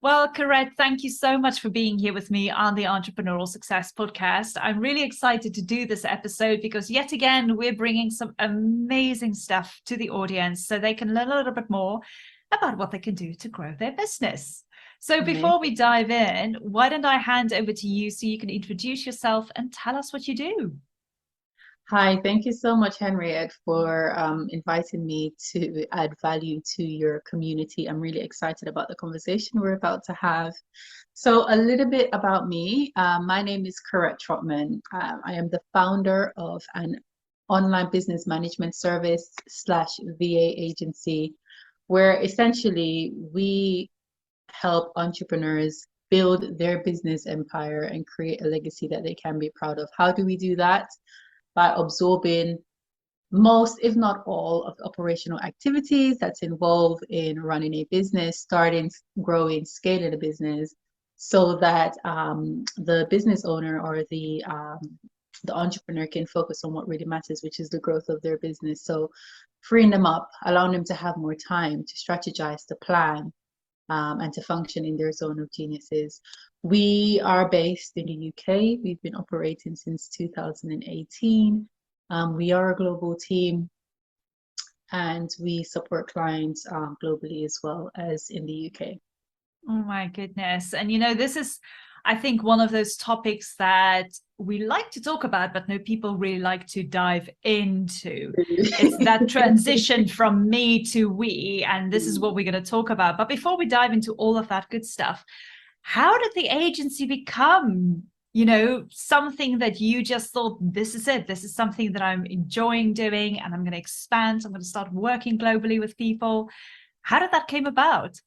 Well, Karette, thank you so much for being here with me on the Entrepreneurial Success Podcast. I'm really excited to do this episode because yet again, we're bringing some amazing stuff to the audience so they can learn a little bit more about what they can do to grow their business. So before we dive in, why don't I hand over to you so you can introduce yourself and tell us what you do? Hi, thank you so much, Henriette, for inviting me to add value to your community. I'm really excited about the conversation we're about to have. So, a little bit about me. My name is Karette Trottman. I am the founder of an online business management service slash VA agency, where essentially we help entrepreneurs build their business empire and create a legacy that they can be proud of. How do we do that? By absorbing most, if not all, of the operational activities that's involved in running a business, starting, growing, scaling a business, so that the business owner or the entrepreneur can focus on what really matters, which is the growth of their business. So freeing them up, allowing them to have more time to strategize, to plan, and to function in their zone of geniuses. We are based in the UK. We've been operating since 2018. We are a global team and we support clients globally as well as in the UK. Oh my goodness. And this is, I think, one of those topics that we like to talk about, but no people really like to dive into. It's that transition from me to we, and this is what we're going to talk about. But before we dive into all of that good stuff, how did the agency become, something that you just thought, this is it, this is something that I'm enjoying doing, and I'm going to expand, I'm going to start working globally with people. How did that came about?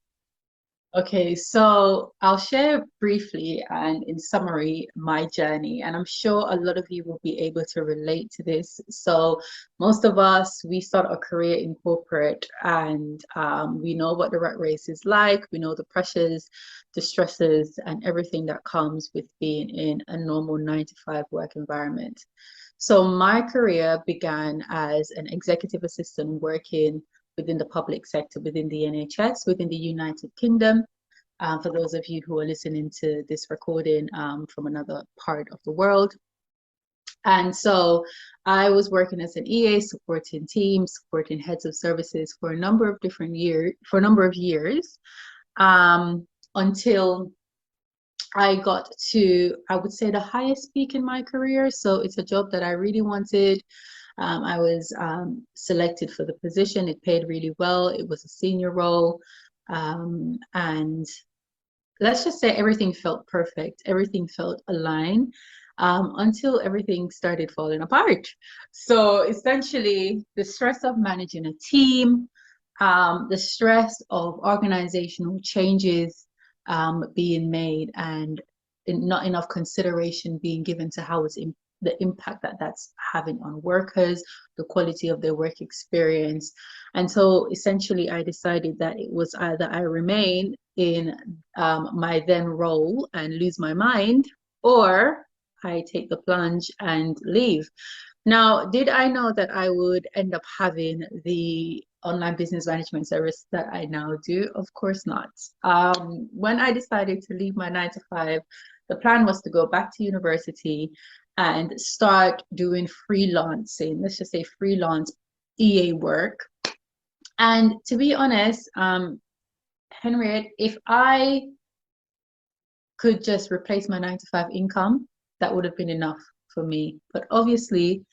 Okay, so I'll share briefly and in summary my journey, and I'm sure a lot of you will be able to relate to this. So, most of us, we start a career in corporate and we know what the rat race is like, we know the pressures, the stresses, and everything that comes with being in a normal 9 to 5 work environment. So, my career began as an executive assistant working within the public sector, within the NHS, within the United Kingdom. For those of you who are listening to this recording from another part of the world. And so I was working as an EA, supporting teams, supporting heads of services for a number of years, until I got to, I would say, the highest peak in my career. So it's a job that I really wanted. I was selected for the position. It paid really well. It was a senior role. And let's just say everything felt perfect. Everything felt aligned until everything started falling apart. So essentially, the stress of managing a team, the stress of organizational changes being made, and not enough consideration being given to how it's the impact that that's having on workers, the quality of their work experience. And so essentially I decided that it was either I remain in my then role and lose my mind, or I take the plunge and leave. Now, did I know that I would end up having the online business management service that I now do? Of course not. When I decided to leave my 9 to 5, the plan was to go back to university and start doing freelancing, let's just say freelance EA work. And to be honest, Henriette, if I could just replace my 9 to 5 income, that would have been enough for me. But obviously,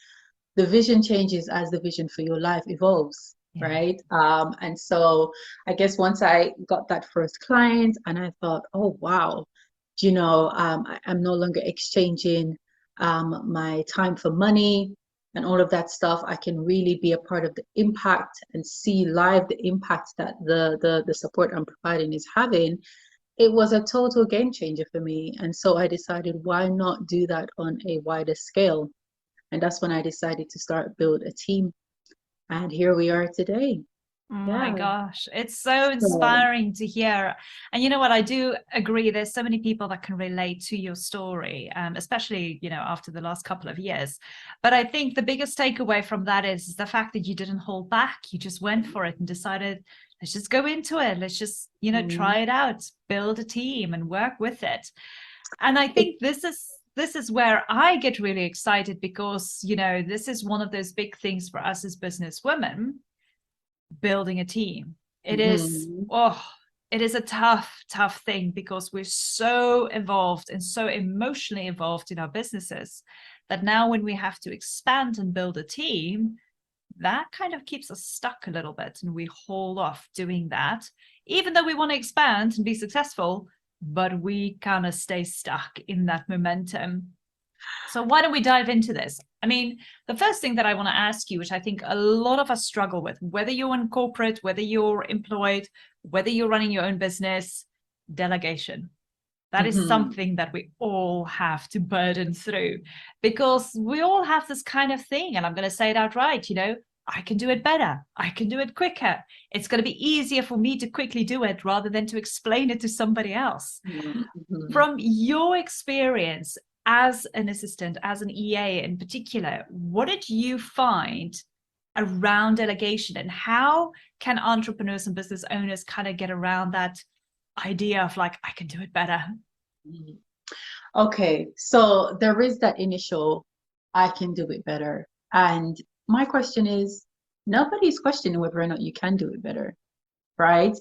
the vision changes as the vision for your life evolves, right? And so I guess once I got that first client and I thought, oh, wow, I'm no longer exchanging my time for money and all of that stuff. I can really be a part of the impact and see live the impact that the support I'm providing is having. It was a total game changer for me. And so I decided, why not do that on a wider scale? And that's when I decided to build a team. And here we are today. Oh my Yeah. gosh, it's so So, inspiring to hear. And you know what? I do agree. There's so many people that can relate to your story, especially, after the last couple of years. But I think the biggest takeaway from that is the fact that you didn't hold back. You just went for it and decided, let's just go into it. Let's just, mm, try it out, build a team and work with it. And I it, think this is where I get really excited because, this is one of those big things for us as business women, building a team. It is, mhm, it is a tough thing because we're so involved and so emotionally involved in our businesses that now when we have to expand and build a team, that kind of keeps us stuck a little bit and we hold off doing that, even though we want to expand and be successful, but we kind of stay stuck in that momentum. So why don't we dive into this? I mean, the first thing that I want to ask you, which I think a lot of us struggle with, whether you're in corporate, whether you're employed, whether you're running your own business, delegation. That is mhm. something that we all have to burden through because we all have this kind of thing. And I'm going to say it outright, I can do it better. I can do it quicker. It's going to be easier for me to quickly do it rather than to explain it to somebody else. Mhm, mhm. From your experience as an assistant, as an EA in particular, what did you find around delegation and how can entrepreneurs and business owners kind of get around that idea of like, I can do it better? Mhm. Okay, so there is that initial, I can do it better. And my question is, nobody's questioning whether or not you can do it better, right?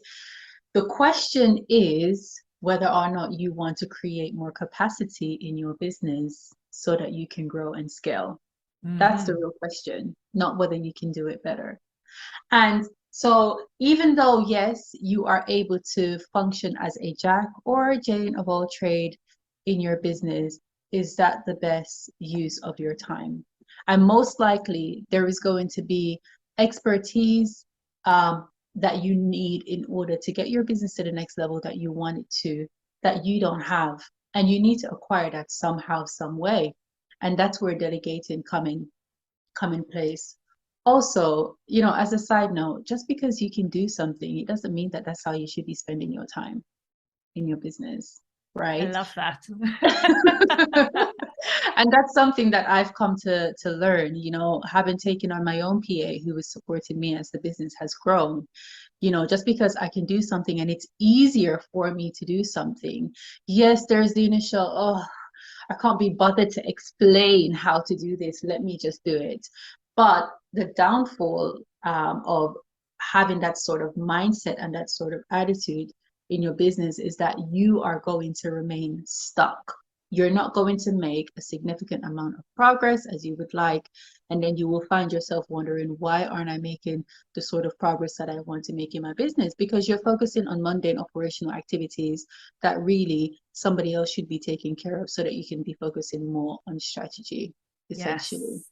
The question is whether or not you want to create more capacity in your business so that you can grow and scale. That's the Mm-hmm. real question, not whether you can do it better. And so, even though, yes, you are able to function as a jack or a Jane of all trade in your business, is that the best use of your time? And most likely, there is going to be expertise that you need in order to get your business to the next level that you want it to, that you don't have. And you need to acquire that somehow, some way. And that's where delegating come in place. Also, as a side note, just because you can do something, it doesn't mean that that's how you should be spending your time in your business, I right? love that. And that's something that I've come to learn, having taken on my own PA who was supporting me as the business has grown. Just because I can do something and it's easier for me to do something. Yes, there's the initial, oh, I can't be bothered to explain how to do this. Let me just do it. But the downfall of having that sort of mindset and that sort of attitude in your business is that you are going to remain stuck. You're not going to make a significant amount of progress as you would like. And then you will find yourself wondering, why aren't I making the sort of progress that I want to make in my business? Because you're focusing on mundane operational activities that really somebody else should be taking care of so that you can be focusing more on strategy, essentially. Yes.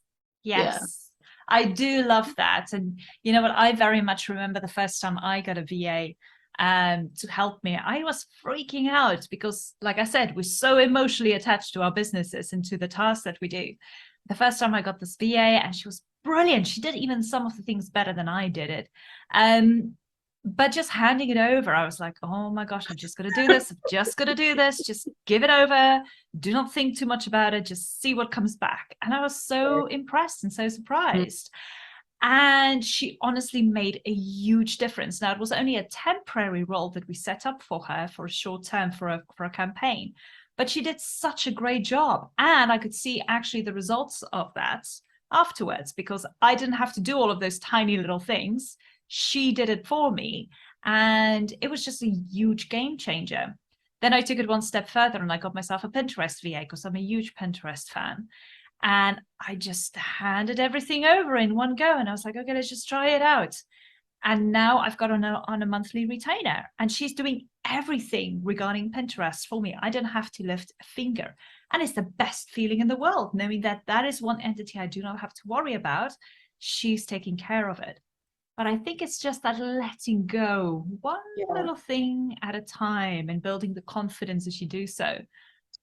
Yeah. Yes. I do love that. And you know what? I very much remember the first time I got a VA to help me. I was freaking out because, like I said, we're so emotionally attached to our businesses and to the tasks that we do. The first time I got this VA, and she was brilliant. She did even some of the things better than I did it. But just handing it over, I was like, oh my gosh, I'm just going to do this. I'm just going to do this. Just give it over. Do not think too much about it. Just see what comes back. And I was so impressed and so surprised. And she honestly made a huge difference. Now, it was only a temporary role that we set up for her for a short term for a campaign, but she did such a great job. And I could see actually the results of that afterwards because I didn't have to do all of those tiny little things. She did it for me. And it was just a huge game changer. Then I took it one step further and I got myself a Pinterest VA because I'm a huge Pinterest fan. And I just handed everything over in one go. And I was like, okay, let's just try it out. And now I've got on a monthly retainer and she's doing everything regarding Pinterest for me. I don't have to lift a finger. And it's the best feeling in the world, knowing that that is one entity I do not have to worry about. She's taking care of it. But I think it's just that letting go one Yeah. little thing at a time and building the confidence as you do so.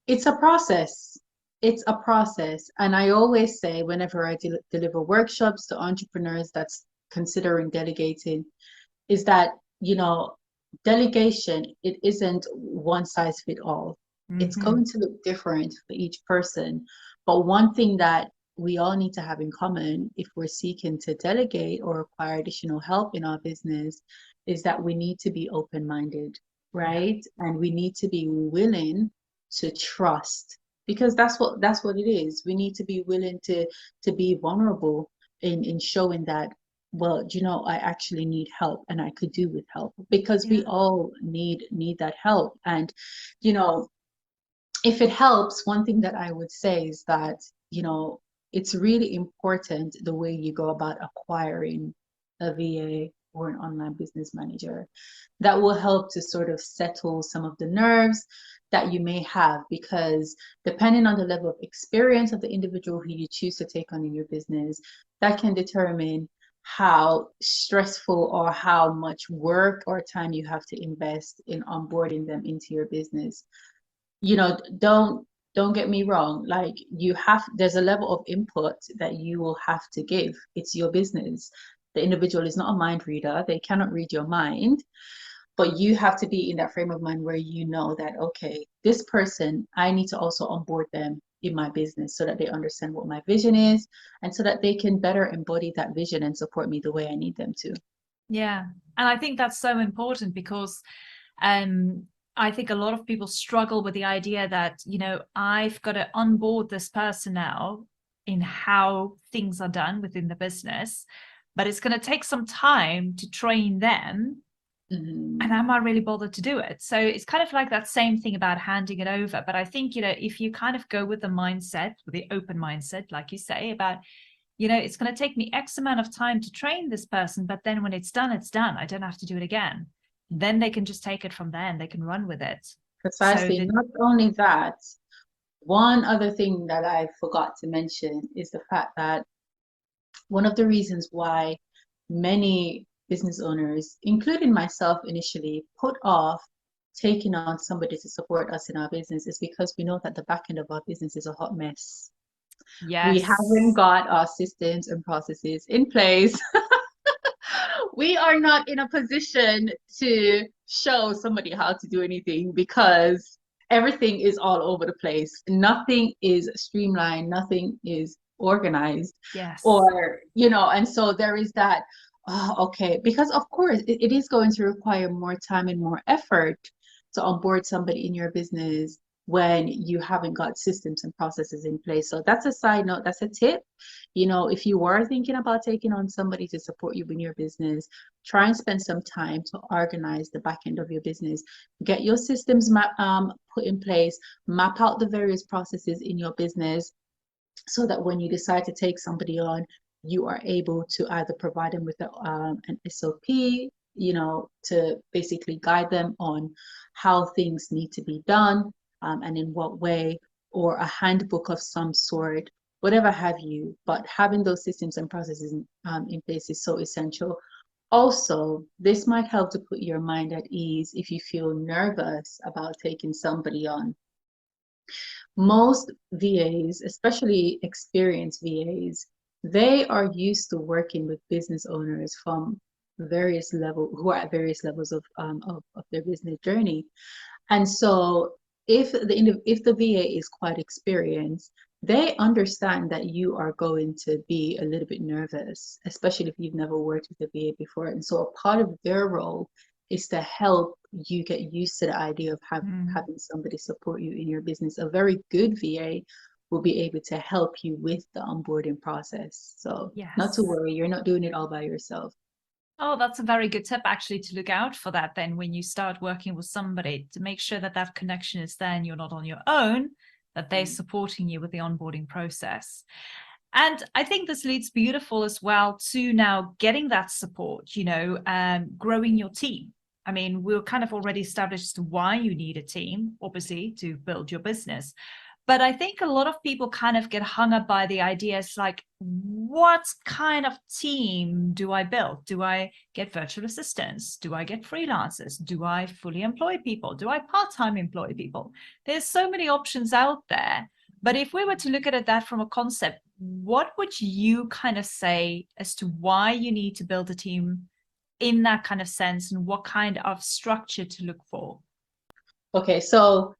It's a process. It's a process. And I always say, whenever I deliver workshops to entrepreneurs that's considering delegating, is that, you know, delegation, it isn't one size fit all. It's Mm-hmm. going to look different for each person. But one thing that we all need to have in common if we're seeking to delegate or acquire additional help in our business is that we need to be open-minded, Yeah. right? And we need to be willing to trust, because that's what it is. We need to be willing to be vulnerable in showing that, well, you know, I actually need help and I could do with help, because we Yeah. all need that help. And, you know, if it helps, one thing that I would say is that, you know, it's really important the way you go about acquiring a VA or an online business manager. That will help to sort of settle some of the nerves that you may have, because depending on the level of experience of the individual who you choose to take on in your business, that can determine how stressful or how much work or time you have to invest in onboarding them into your business. You know, don't get me wrong, like, you have, there's a level of input that you will have to give. It's your business. The individual is not a mind reader. They cannot read your mind, but you have to be in that frame of mind where you know that, okay, this person, I need to also onboard them in my business so that they understand what my vision is, and so that they can better embody that vision and support me the way I need them to. Yeah. And I think that's so important because um, I think a lot of people struggle with the idea that, you know, I've got to onboard this person now in how things are done within the business, but it's going to take some time to train them. And Mhm. am I really bothered to do it? So it's kind of like that same thing about handing it over. But I think, you know, if you kind of go with the mindset, with the open mindset, like you say, about, you know, it's going to take me X amount of time to train this person, but then when it's done, it's done. I don't have to do it again. Then they can just take it from there and they can run with it. So Precisely. that, Not only that, one other thing that I forgot to mention is the fact that one of the reasons why many business owners, including myself initially, put off taking on somebody to support us in our business is because we know that the back end of our business is a hot mess. We haven't yes, got our systems and processes in place. We are not in a position to show somebody how to do anything because everything is all over the place. Nothing is streamlined, nothing is organized, yes, or, you know, and so there is that, oh, okay, because of course it is going to require more time and more effort to onboard somebody in your business when you haven't got systems and processes in place. So that's a side note, that's a tip. You know, if you are thinking about taking on somebody to support you in your business, try and spend some time to organize the back end of your business. Get your systems put in place, map out the various processes in your business so that when you decide to take somebody on, you are able to either provide them with an SOP, you know, to basically guide them on how things need to be done, and in what way, or a handbook of some sort, whatever have you. But having those systems and processes in place is so essential. Also, this might help to put your mind at ease if you feel nervous about taking somebody on. Most VAs, especially experienced VAs, they are used to working with business owners from various level who are at various levels of their business journey. And so if the VA is quite experienced, they understand that you are going to be a little bit nervous, especially if you've never worked with a VA before. And so a part of their role is to help you get used to the idea of mm, having somebody support you in your business. A very good VA will be able to help you with the onboarding process. So not to yes. worry, you're not doing it all by yourself. Oh, that's a very good tip actually to look out for that then when you start working with somebody to make sure that that connection is there and you're not on your own, that they're supporting you with the onboarding process. And I think this leads beautiful as well to now getting that support, you know, growing your team. I mean, we're kind of already established why you need a team, obviously, to build your business. But I think a lot of people kind of get hung up by the ideas like, what kind of team do I build? Do I get virtual assistants? Do I get freelancers? Do I fully employ people? Do I part-time employ people? There's so many options out there. But if we were to look at it that from a concept, what would you kind of say as to why you need to build a team in that kind of sense, and what kind of structure to look for? Okay, so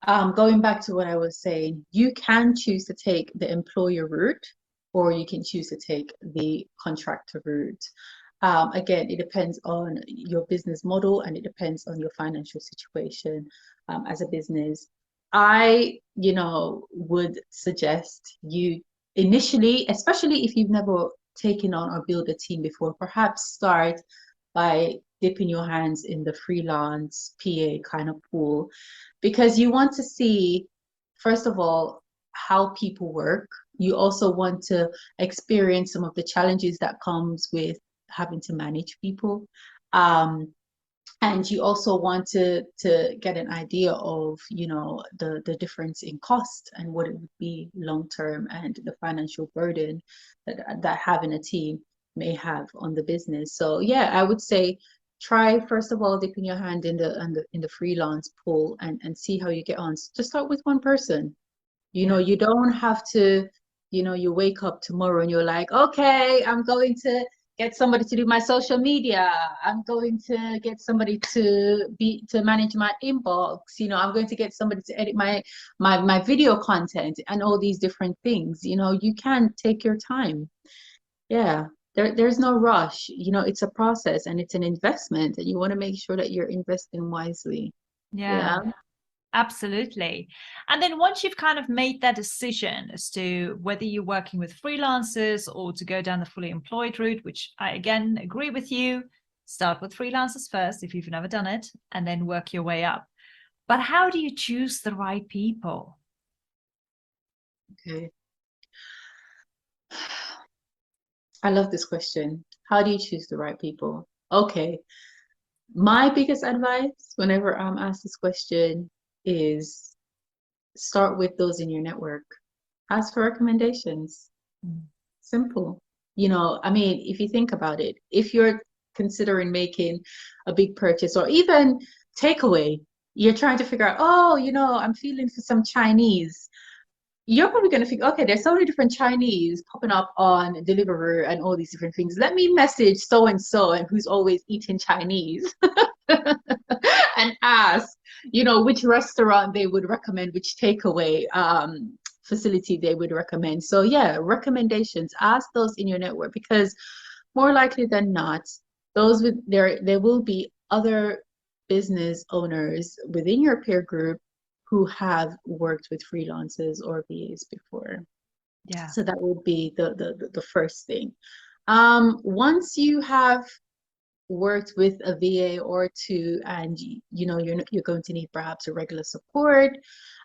going back to what I was saying, you can choose to take the employer route, or you can choose to take the contractor route. Again, it depends on your business model and it depends on your financial situation as a business. I, would suggest you initially, especially if you've never taken on or built a team before, perhaps start by dipping your hands in the freelance PA kind of pool, because you want to see, first of all, how people work. You also want to experience some of the challenges that comes with having to manage people. And you also want to get an idea of, the difference in cost and what it would be long term, and the financial burden that having a team may have on the business. So yeah, I would say try first of all dipping your hand in the freelance pool and see how you get on. Just start with one person. You don't have to, you wake up tomorrow and you're like, okay, I'm going to get somebody to do my social media. I'm going to get somebody to manage my inbox. I'm going to get somebody to edit my video content and all these different things. You can take your time. Yeah. There's no rush. It's a process and it's an investment, and you want to make sure that you're investing wisely. Yeah. Absolutely. And then once you've kind of made that decision as to whether you're working with freelancers or to go down the fully employed route, which I again agree with you, start with freelancers first if you've never done it, and then work your way up. But how do you choose the right people? Okay. I love this question. How do you choose the right people? Okay. My biggest advice whenever I'm asked this question is start with those in your network. Ask for recommendations. Simple. If you think about it, if you're considering making a big purchase or even takeaway, you're trying to figure out, oh, I'm feeling for some Chinese. You're probably going to think, okay, there's so many different Chinese popping up on Deliveroo and all these different things. Let me message so and so and who's always eating Chinese and ask, which restaurant they would recommend, which takeaway facility they would recommend. So yeah, recommendations. Ask those in your network, because more likely than not, there will be other business owners within your peer group who have worked with freelancers or VAs before. Yeah. So that would be the first thing. Once you have worked with a VA or two, and you're going to need perhaps a regular support,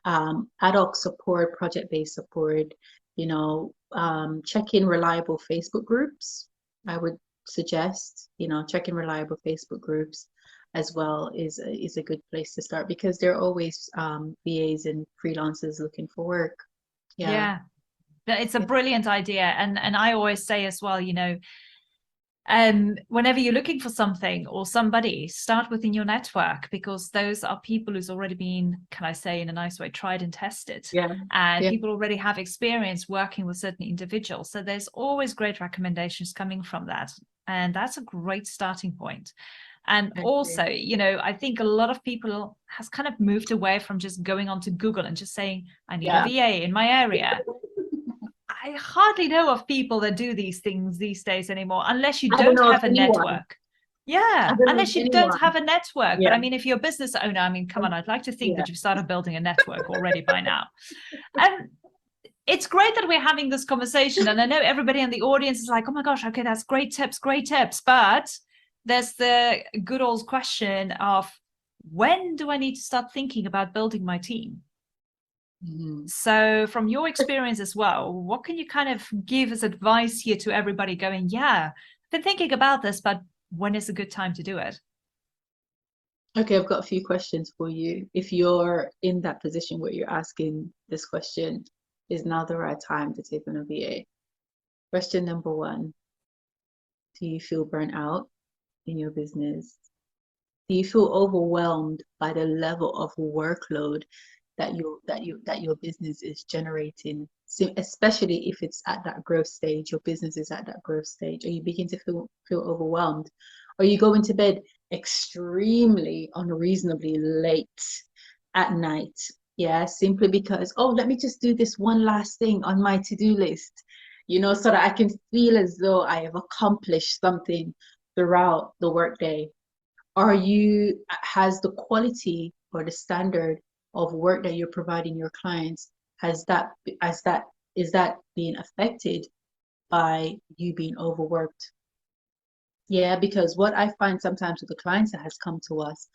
ad hoc support, project-based support, check in reliable Facebook groups. I would suggest, check in reliable Facebook groups as well is a good place to start, because there are always VAs and freelancers looking for work. Yeah. It's a brilliant idea. And I always say as well, whenever you're looking for something or somebody, start within your network, because those are people who's already been, can I say in a nice way, tried and tested. And people already have experience working with certain individuals. So there's always great recommendations coming from that. And that's a great starting point. And also, I think a lot of people has kind of moved away from just going onto Google and just saying, I need a VA in my area. I hardly know of people that do these things these days anymore, unless you don't have a network. Yeah, unless you don't have a network. But I mean, if you're a business owner, come on, I'd like to think that you've started building a network already by now. And it's great that we're having this conversation. And I know everybody in the audience is like, oh my gosh, okay, that's great tips. But there's the good old question of, when do I need to start thinking about building my team? So from your experience as well, what can you kind of give as advice here to everybody going, yeah, I've been thinking about this, but when is a good time to do it? Okay, I've got a few questions for you. If you're in that position where you're asking this question, is now the right time to take on a VA? Question number one, do you feel burnt out in your business? Do you feel overwhelmed by the level of workload that your business is generating? So especially if it's at that growth stage, your business is at that growth stage, or you begin to feel overwhelmed, or you go into bed extremely unreasonably late at night. Yeah, simply because, oh, let me just do this one last thing on my to-do list, so that I can feel as though I have accomplished something throughout the workday. Has the quality or the standard of work that you're providing your clients, is that being affected by you being overworked? Yeah, because what I find sometimes with the clients that has come to us,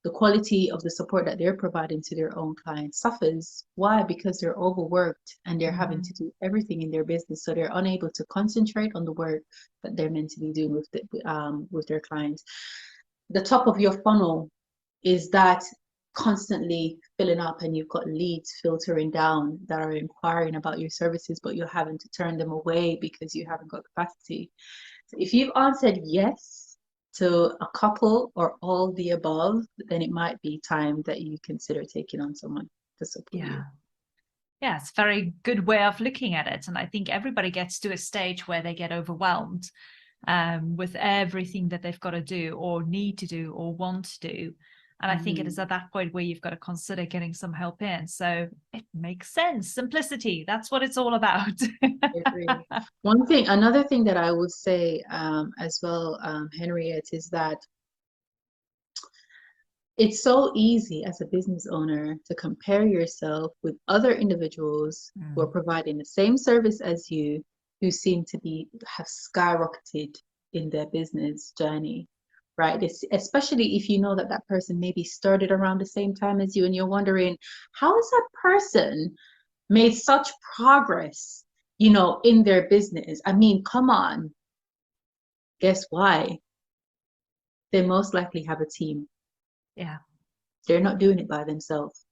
the quality of the support that they're providing to their own clients suffers. Why? Because they're overworked and they're having to do everything in their business, so they're unable to concentrate on the work that they're meant to be doing with their clients. The top of your funnel, is that constantly filling up, and you've got leads filtering down that are inquiring about your services, but you're having to turn them away because you haven't got capacity. So if you've answered yes to a couple or all the above, then it might be time that you consider taking on someone to support you. Yeah, it's a very good way of looking at it. And I think everybody gets to a stage where they get overwhelmed with everything that they've got to do or need to do or want to do. And I think it is at that point where you've got to consider getting some help in. So it makes sense. Simplicity, that's what it's all about. Another thing that I would say as well, Henriette, is that it's so easy as a business owner to compare yourself with other individuals who are providing the same service as you, who seem to have skyrocketed in their business journey, right? Especially if you know that that person maybe started around the same time as you, and you're wondering, how has that person made such progress, in their business? I mean, come on. Guess why? They most likely have a team. Yeah. They're not doing it by themselves.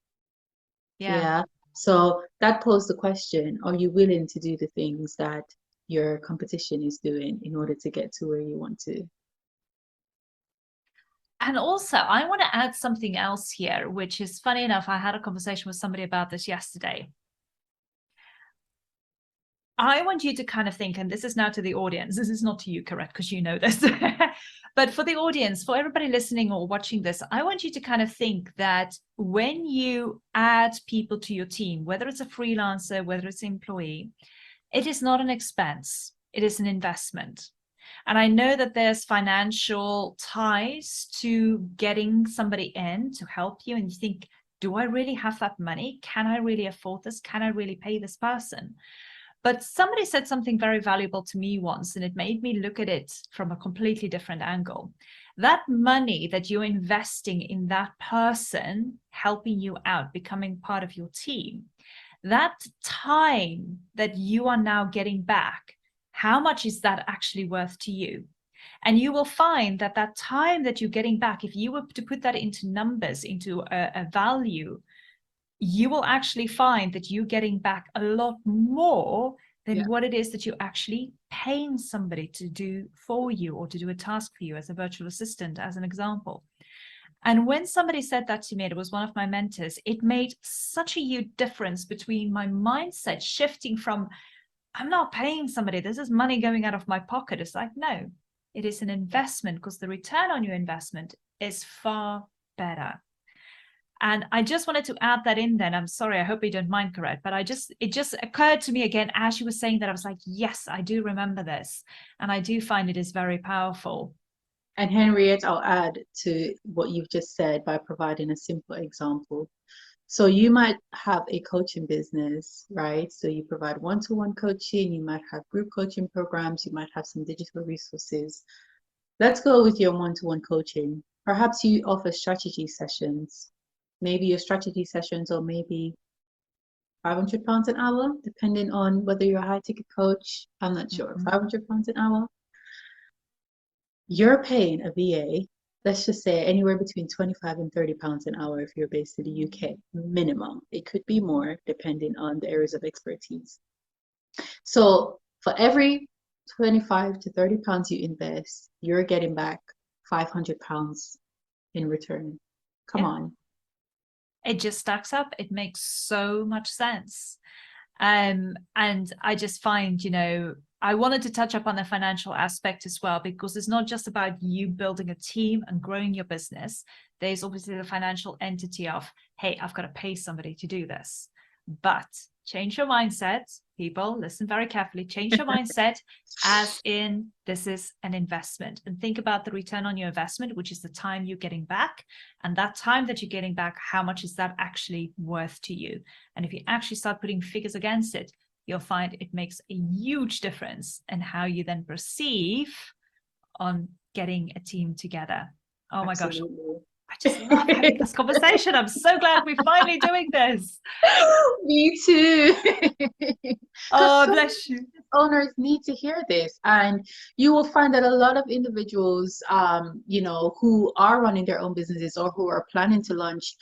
Yeah. So that posed the question, are you willing to do the things that your competition is doing in order to get to where you want to? And also, I want to add something else here, which is funny enough. I had a conversation with somebody about this yesterday. I want you to kind of think, and this is now to the audience, this is not to you, Karette, because you know this, but for the audience, for everybody listening or watching this, I want you to kind of think that when you add people to your team, whether it's a freelancer, whether it's an employee, it is not an expense, it is an investment. And I know that there's financial ties to getting somebody in to help you, and you think, do I really have that money? Can I really afford this? Can I really pay this person? But somebody said something very valuable to me once, and it made me look at it from a completely different angle. That money that you're investing in that person helping you out, becoming part of your team, that time that you are now getting back, how much is that actually worth to you? And you will find that that time that you're getting back, if you were to put that into numbers, into a value, you will actually find that you're getting back a lot more than what it is that you're actually paying somebody to do for you or to do a task for you as a virtual assistant, as an example. And when somebody said that to me, it was one of my mentors, it made such a huge difference between my mindset shifting from, I'm not paying somebody, this is money going out of my pocket. It's like, no, it is an investment, because the return on your investment is far better. And I just wanted to add that in then. I'm sorry, I hope you don't mind, Karette, but it just occurred to me again as you were saying that. I was like, yes, I do remember this. And I do find it is very powerful. And Henriette, I'll add to what you've just said by providing a simple example. So you might have a coaching business, right? So you provide one-to-one coaching, you might have group coaching programs, you might have some digital resources. Let's go with your one-to-one coaching. Perhaps you offer strategy sessions. Maybe your strategy sessions are maybe £500 an hour, depending on whether you're a high ticket coach. I'm not sure. £500 an hour. You're paying a VA, let's just say anywhere between 25 and £30 an hour if you're based in the UK, minimum. It could be more depending on the areas of expertise. So for every 25 to £30 you invest, you're getting back £500 in return. Come on. It just stacks up. It makes so much sense. And I just find, I wanted to touch upon the financial aspect as well, because it's not just about you building a team and growing your business. There's obviously the financial entity of, hey, I've got to pay somebody to do this. But change your mindset, people, listen very carefully, change your mindset as in this is an investment, and think about the return on your investment, which is the time you're getting back. And that time that you're getting back, how much is that actually worth to you? And if you actually start putting figures against it, you'll find it makes a huge difference in how you then perceive on getting a team together. Oh my gosh, I just love having this conversation. I'm so glad we're finally doing this. Me too. Oh, bless you. Owners need to hear this, and you will find that a lot of individuals, you know, who are running their own businesses or who are planning to launch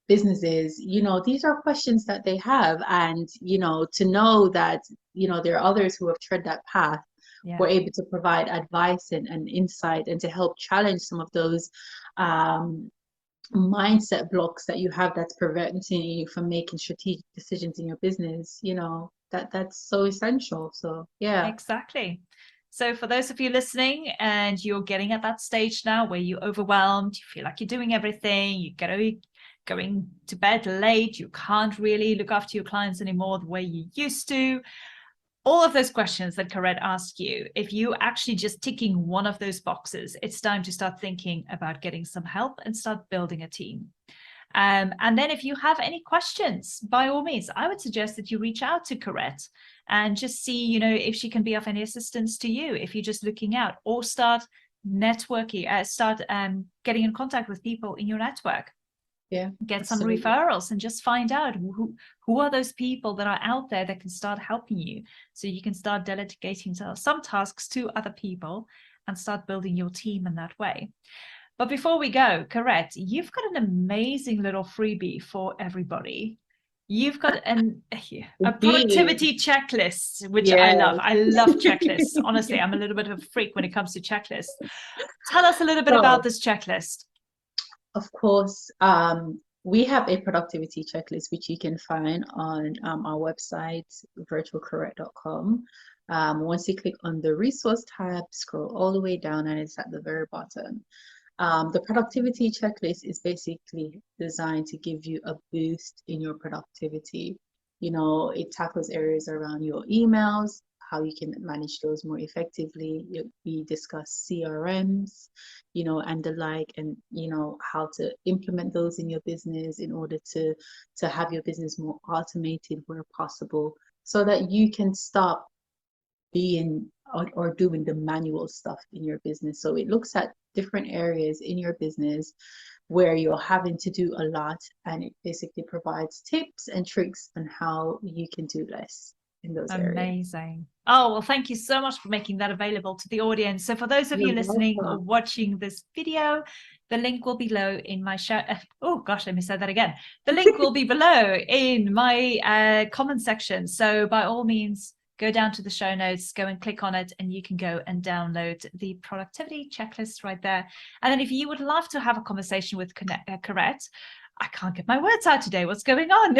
businesses, you know, these are questions that they have, and you know, to know that, you know, there are others who have tread that path, Yeah. were able to provide advice and insight and to help challenge some of those mindset blocks that you have that's preventing you from making strategic decisions in your business, you know, that's so essential. So yeah. Exactly. So for those of you listening and you're getting at that stage now where you're overwhelmed, you feel like you're doing everything, you're going to bed late, you can't really look after your clients anymore the way you used to, all of those questions that Karette asked you, if you actually just ticking one of those boxes, it's time to start thinking about getting some help and start building a team. And then if you have any questions, by all means, I would suggest that you reach out to Karette and just see, you know, if she can be of any assistance to you, if you're just looking out, or start networking, start getting in contact with people in your network. Yeah, get absolutely. some referrals and just find out who are those people that are out there that can start helping you, so you can start delegating some tasks to other people and start building your team in that way. But before we go, Karette, you've got an amazing little freebie for everybody. You've got a productivity checklist, which I love. I love checklists. Honestly, I'm a little bit of a freak when it comes to checklists. Tell us a little bit about this checklist. Of course, we have a productivity checklist, which you can find on our website, virtualkarette.com. Once you click on the resource tab, scroll all the way down, and it's at the very bottom. The productivity checklist is basically designed to give you a boost in your productivity. You know, it tackles areas around your emails, how you can manage those more effectively. We discuss CRMs, you know, and the like, and you know, how to implement those in your business in order to have your business more automated where possible, so that you can stop being or doing the manual stuff in your business. So it looks at different areas in your business where you're having to do a lot, and it basically provides tips and tricks on how you can do less in those areas. Amazing. Oh, well, thank you so much for making that available to the audience. So for those of you listening or watching this video, the link will be below in my show. Oh gosh, let me say that again. The link will be below in my comment section. So by all means, go down to the show notes, go and click on it, and you can go and download the productivity checklist right there. And then if you would love to have a conversation with Karette, I can't get my words out today. What's going on?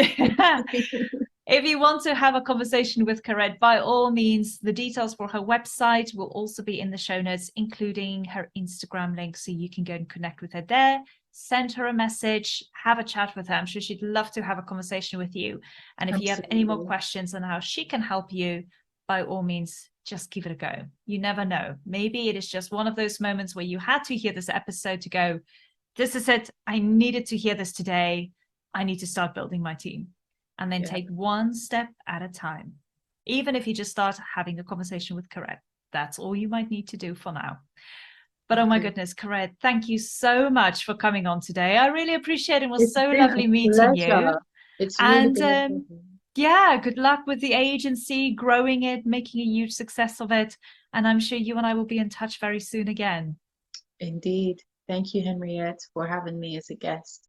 If you want to have a conversation with Karette, by all means, the details for her website will also be in the show notes, including her Instagram link, so you can go and connect with her there, send her a message, have a chat with her. I'm sure she'd love to have a conversation with you. And if you have any more questions on how she can help you, by all means, just give it a go. You never know. Maybe it is just one of those moments where you had to hear this episode to go, this is it. I needed to hear this today. I need to start building my team. And then take one step at a time. Even if you just start having a conversation with Karette, that's all you might need to do for now. But oh my goodness, Karette, thank you so much for coming on today. I really appreciate it. It was so lovely meeting you. It's really yeah, good luck with the agency, growing it, making a huge success of it. And I'm sure you and I will be in touch very soon again. Indeed. Thank you, Henriette, for having me as a guest.